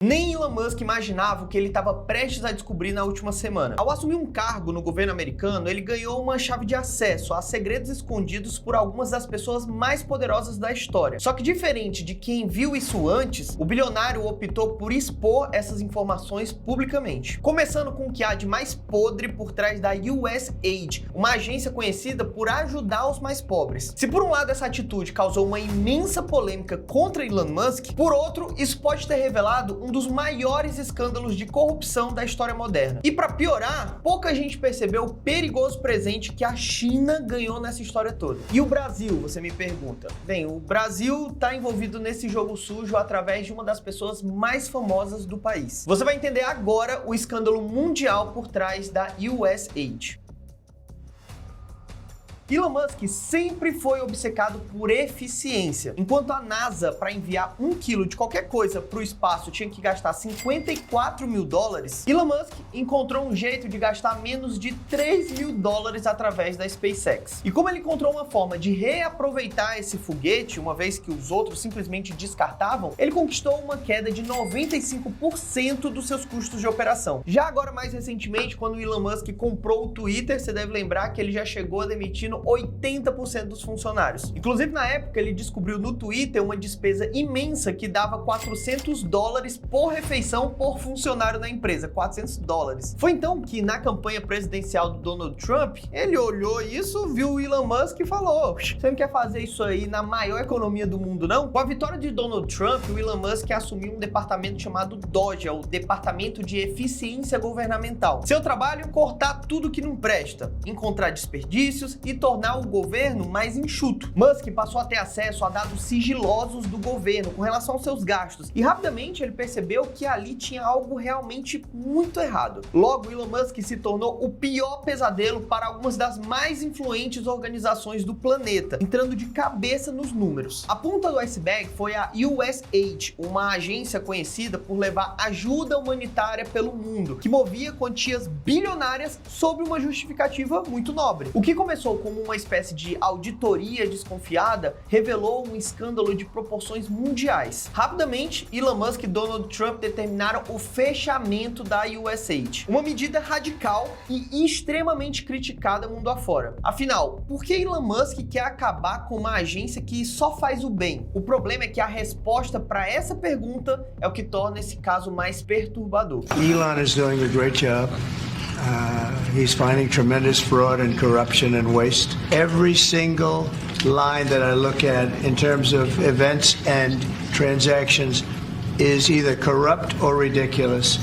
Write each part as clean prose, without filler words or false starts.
Nem Elon Musk imaginava o que ele estava prestes a descobrir na última semana. Ao assumir um cargo no governo americano, ele ganhou uma chave de acesso a segredos escondidos por algumas das pessoas mais poderosas da história. Só que diferente de quem viu isso antes, o bilionário optou por expor essas informações publicamente. Começando com o que há de mais podre por trás da USAID, uma agência conhecida por ajudar os mais pobres. Se por um lado essa atitude causou uma imensa polêmica contra Elon Musk, por outro, isso pode ter revelado um dos maiores escândalos de corrupção da história moderna. E para piorar, pouca gente percebeu o perigoso presente que a China ganhou nessa história toda. E o Brasil, você me pergunta? Bem, o Brasil está envolvido nesse jogo sujo através de uma das pessoas mais famosas do país. Você vai entender agora o escândalo mundial por trás da USAID. Elon Musk sempre foi obcecado por eficiência. Enquanto a NASA, para enviar 1 quilo de qualquer coisa para o espaço, tinha que gastar 54 mil dólares, Elon Musk encontrou um jeito de gastar menos de 3 mil dólares através da SpaceX. E como ele encontrou uma forma de reaproveitar esse foguete, uma vez que os outros simplesmente descartavam, ele conquistou uma queda de 95% dos seus custos de operação. Já agora, mais recentemente, quando o Elon Musk comprou o Twitter, você deve lembrar que ele já chegou a demitir 80% dos funcionários. Inclusive, na época, ele descobriu no Twitter uma despesa imensa que dava 400 dólares por refeição por funcionário na empresa. 400 dólares. Foi então que, na campanha presidencial do Donald Trump, ele olhou isso, viu o Elon Musk e falou: você não quer fazer isso aí na maior economia do mundo, não? Com a vitória de Donald Trump, o Elon Musk assumiu um departamento chamado DOGE, o Departamento de Eficiência Governamental. Seu trabalho é cortar tudo que não presta, encontrar desperdícios e tornar o governo mais enxuto. Musk passou a ter acesso a dados sigilosos do governo com relação aos seus gastos e rapidamente ele percebeu que ali tinha algo realmente muito errado. Logo, Elon Musk se tornou o pior pesadelo para algumas das mais influentes organizações do planeta, entrando de cabeça nos números. A ponta do iceberg foi a USAID, uma agência conhecida por levar ajuda humanitária pelo mundo, que movia quantias bilionárias sob uma justificativa muito nobre. O que começou como uma espécie de auditoria desconfiada, revelou um escândalo de proporções mundiais. Rapidamente, Elon Musk e Donald Trump determinaram o fechamento da USAID, uma medida radical e extremamente criticada mundo afora. Afinal, por que Elon Musk quer acabar com uma agência que só faz o bem? O problema é que a resposta para essa pergunta é o que torna esse caso mais perturbador. Elon is doing a great job. He's finding tremendous fraud and corruption and waste. Every single line that I look at in terms of events and transactions is either corrupt or ridiculous.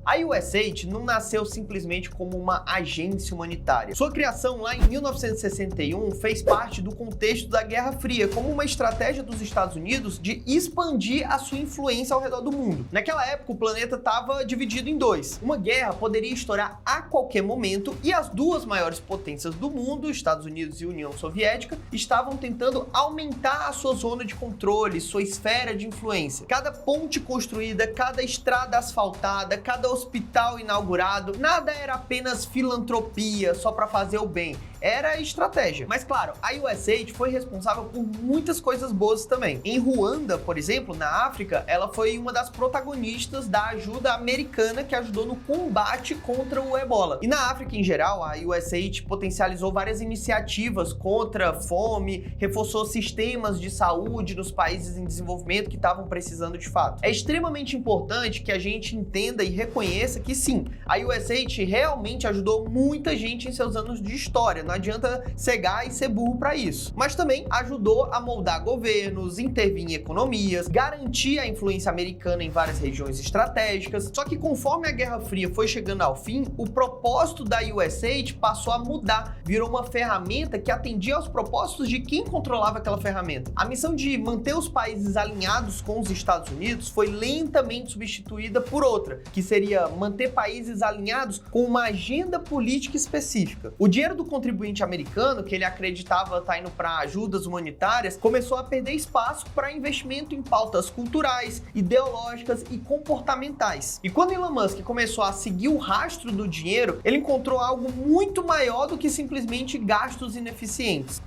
A USAID não nasceu simplesmente como uma agência humanitária. Sua criação lá em 1961 fez parte do contexto da Guerra Fria, como uma estratégia dos Estados Unidos de expandir a sua influência ao redor do mundo. Naquela época, o planeta estava dividido em dois. Uma guerra poderia estourar a qualquer momento e as duas maiores potências do mundo, Estados Unidos e União Soviética, estavam tentando aumentar a sua zona de controle, sua esfera de influência. Cada ponte construída, cada estrada asfaltada, cada hospital inaugurado, nada era apenas filantropia só para fazer o bem, era estratégia. Mas claro, a USAID foi responsável por muitas coisas boas também. Em Ruanda, por exemplo, na África, ela foi uma das protagonistas da ajuda americana que ajudou no combate contra o Ebola. E na África em geral, a USAID potencializou várias iniciativas contra a fome, reforçou sistemas de saúde nos países em desenvolvimento que estavam precisando de fato. É extremamente importante que a gente entenda e reconheça que sim, a USAID realmente ajudou muita gente em seus anos de história, não adianta cegar e ser burro para isso. Mas também ajudou a moldar governos, intervir em economias, garantir a influência americana em várias regiões estratégicas. Só que conforme a Guerra Fria foi chegando ao fim, o propósito da USAID passou a mudar, virou uma ferramenta que atendia aos propósitos de quem controlava aquela ferramenta. A missão de manter os países alinhados com os Estados Unidos foi lentamente substituída por outra, que seria manter países alinhados com uma agenda política específica. O dinheiro do contribuinte americano, que ele acreditava estar indo para ajudas humanitárias, começou a perder espaço para investimento em pautas culturais, ideológicas e comportamentais. E quando Elon Musk começou a seguir o rastro do dinheiro, ele encontrou algo muito maior do que simplesmente gastos ineficientes.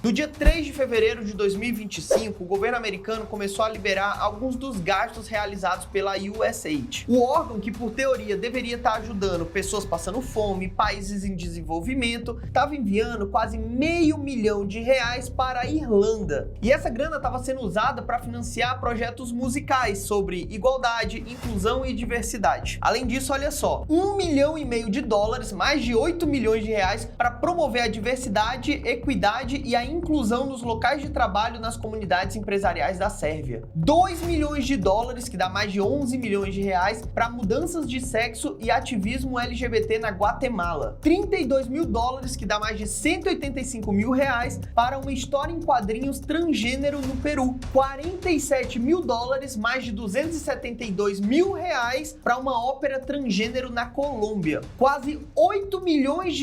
No dia 3 de fevereiro de 2025, o governo americano começou a liberar alguns dos gastos realizados pela USAID. O órgão que, por teoria, deveria estar ajudando pessoas passando fome, países em desenvolvimento, estava enviando quase R$500 milhão para a Irlanda. E essa grana estava sendo usada para financiar projetos musicais sobre igualdade, inclusão e diversidade. Além disso, olha só, R$1,5 milhão, mais de R$8 milhões para promover a diversidade, equidade e a inclusão nos locais de trabalho nas comunidades empresariais da Sérvia. R$2 milhões, que dá mais de R$11 milhões para mudanças de sexo e ativismo LGBT na Guatemala. R$32 mil, que dá mais de R$185 mil para uma história em quadrinhos transgênero no Peru. R$47 mil, mais de R$272 mil para uma ópera transgênero na Colômbia. Quase R$8 milhões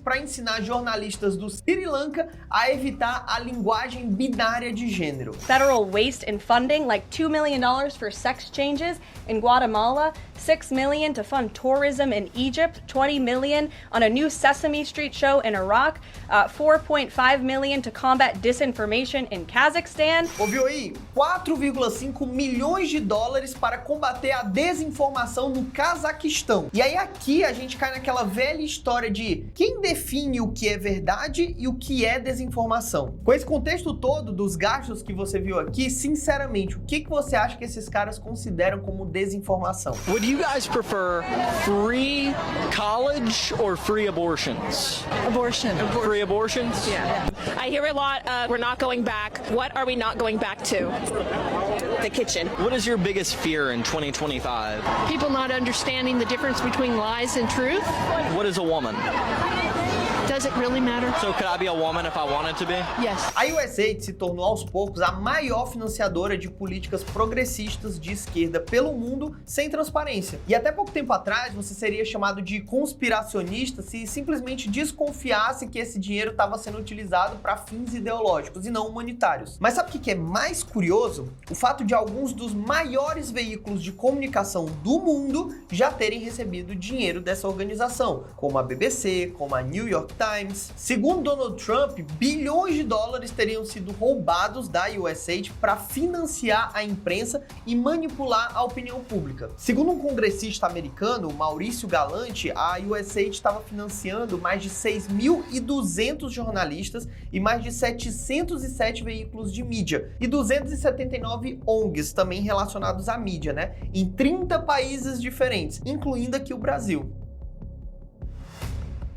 para ensinar jornalistas do Sri Lanka a evitar a linguagem binária de gênero. Federal waste and funding, like $2 million for sex changes in Guatemala, $6 million to fund tourism in Egypt, $20 million on a new Sesame Street show in Iraq, $4.5 million to combat disinformation in Kazakhstan. Ouviu aí? $4,5 milhões para combater a desinformação no Cazaquistão. E aí aqui a gente cai naquela velha história de quem define o que é verdade e o que é desinformação. Com esse contexto todo dos gastos que você viu aqui, sinceramente, o que você acha que esses caras consideram como desinformação? Would you guys prefer free college or free abortions? Abortion. Free abortions? Yeah. I hear a lot of, we're not going back. What are we not going back to? The kitchen. What is your biggest fear in 2025? People not understanding the difference between lies and truth. What is a woman? Does it really matter? So could I be a woman if I wanted to be? Yes. A USAID se tornou aos poucos a maior financiadora de políticas progressistas de esquerda pelo mundo sem transparência. E até pouco tempo atrás você seria chamado de conspiracionista se simplesmente desconfiasse que esse dinheiro estava sendo utilizado para fins ideológicos e não humanitários. Mas sabe o que é mais curioso? O fato de alguns dos maiores veículos de comunicação do mundo já terem recebido dinheiro dessa organização, como a BBC, como a New York Times. Segundo Donald Trump, bilhões de dólares teriam sido roubados da USAID para financiar a imprensa e manipular a opinião pública. Segundo um congressista americano, Maurício Galante, a USAID estava financiando mais de 6.200 jornalistas e mais de 707 veículos de mídia e 279 ONGs também relacionados à mídia, né? Em 30 países diferentes, incluindo aqui o Brasil.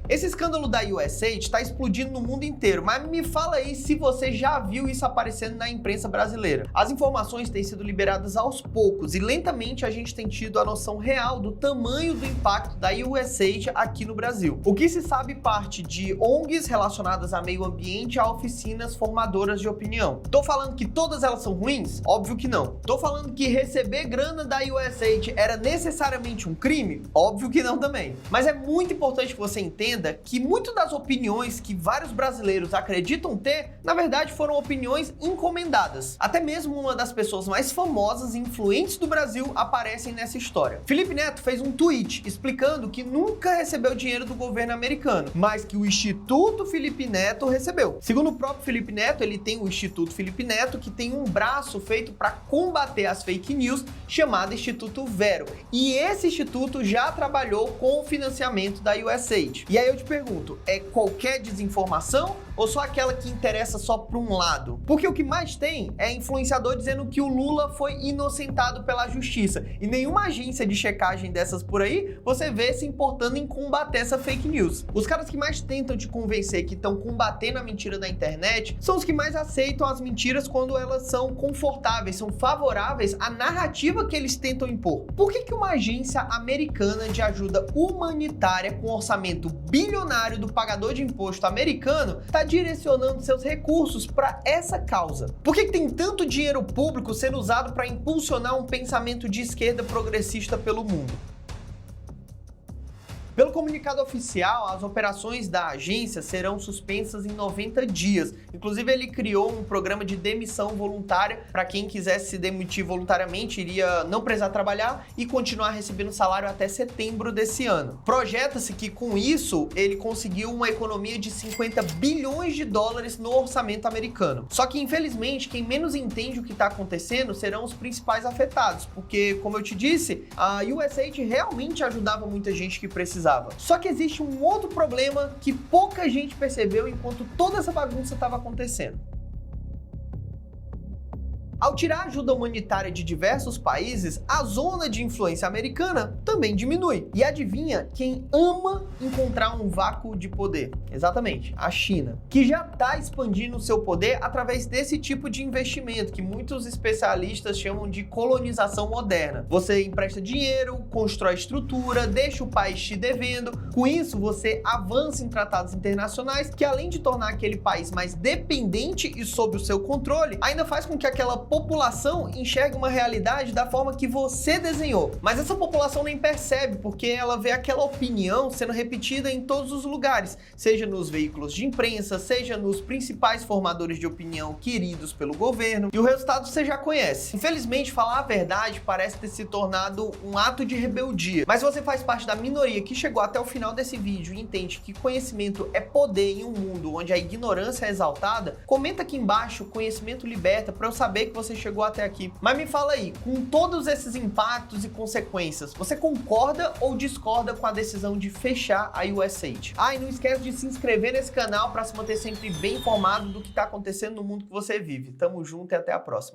Esse escândalo da USAID está explodindo no mundo inteiro, mas me fala aí se você já viu isso aparecendo na imprensa brasileira. As informações têm sido liberadas aos poucos e lentamente a gente tem tido a noção real do tamanho do impacto da USAID aqui no Brasil. O que se sabe parte de ONGs relacionadas a meio ambiente a oficinas formadoras de opinião. Tô falando que todas elas são ruins? Óbvio que não. Tô falando que receber grana da USAID era necessariamente um crime? Óbvio que não também. Mas é muito importante que você entenda que muitas das opiniões que vários brasileiros acreditam ter, na verdade foram opiniões encomendadas. Até mesmo uma das pessoas mais famosas e influentes do Brasil aparecem nessa história. Felipe Neto fez um tweet explicando que nunca recebeu dinheiro do governo americano, mas que o Instituto Felipe Neto recebeu. Segundo o próprio Felipe Neto, ele tem o Instituto Felipe Neto, que tem um braço feito para combater as fake news, chamado Instituto Vero. E esse instituto já trabalhou com o financiamento da USAID. E aí eu te pergunto, é qualquer desinformação ou só aquela que interessa só para um lado? Porque o que mais tem é influenciador dizendo que o Lula foi inocentado pela justiça e nenhuma agência de checagem dessas por aí você vê se importando em combater essa fake news. Os caras que mais tentam te convencer que estão combatendo a mentira da internet são os que mais aceitam as mentiras quando elas são confortáveis, são favoráveis à narrativa que eles tentam impor. Por que uma agência americana de ajuda humanitária com orçamento bilionário do pagador de imposto americano está direcionando seus recursos para essa causa? Por que tem tanto dinheiro público sendo usado para impulsionar um pensamento de esquerda progressista pelo mundo? Pelo comunicado oficial, as operações da agência serão suspensas em 90 dias. Inclusive, ele criou um programa de demissão voluntária para quem quisesse se demitir voluntariamente, iria não precisar trabalhar e continuar recebendo salário até setembro desse ano. Projeta-se que com isso ele conseguiu uma economia de 50 bilhões de dólares no orçamento americano. Só que infelizmente quem menos entende o que está acontecendo serão os principais afetados, porque como eu te disse, a USAID realmente ajudava muita gente que precisava. Só que existe um outro problema que pouca gente percebeu enquanto toda essa bagunça estava acontecendo. Ao tirar a ajuda humanitária de diversos países, a zona de influência americana também diminui. E adivinha quem ama encontrar um vácuo de poder? Exatamente, a China, que já está expandindo o seu poder através desse tipo de investimento, que muitos especialistas chamam de colonização moderna. Você empresta dinheiro, constrói estrutura, deixa o país te devendo. Com isso, você avança em tratados internacionais que, além de tornar aquele país mais dependente e sob o seu controle, ainda faz com que aquela população enxerga uma realidade da forma que você desenhou. Mas essa população nem percebe, porque ela vê aquela opinião sendo repetida em todos os lugares, seja nos veículos de imprensa, seja nos principais formadores de opinião queridos pelo governo, e o resultado você já conhece. Infelizmente, falar a verdade parece ter se tornado um ato de rebeldia, mas se você faz parte da minoria que chegou até o final desse vídeo e entende que conhecimento é poder em um mundo onde a ignorância é exaltada, comenta aqui embaixo, conhecimento liberta, para eu saber que você chegou até aqui. Mas me fala aí, com todos esses impactos e consequências, você concorda ou discorda com a decisão de fechar a USAID? E não esquece de se inscrever nesse canal para se manter sempre bem informado do que está acontecendo no mundo que você vive. Tamo junto e até a próxima.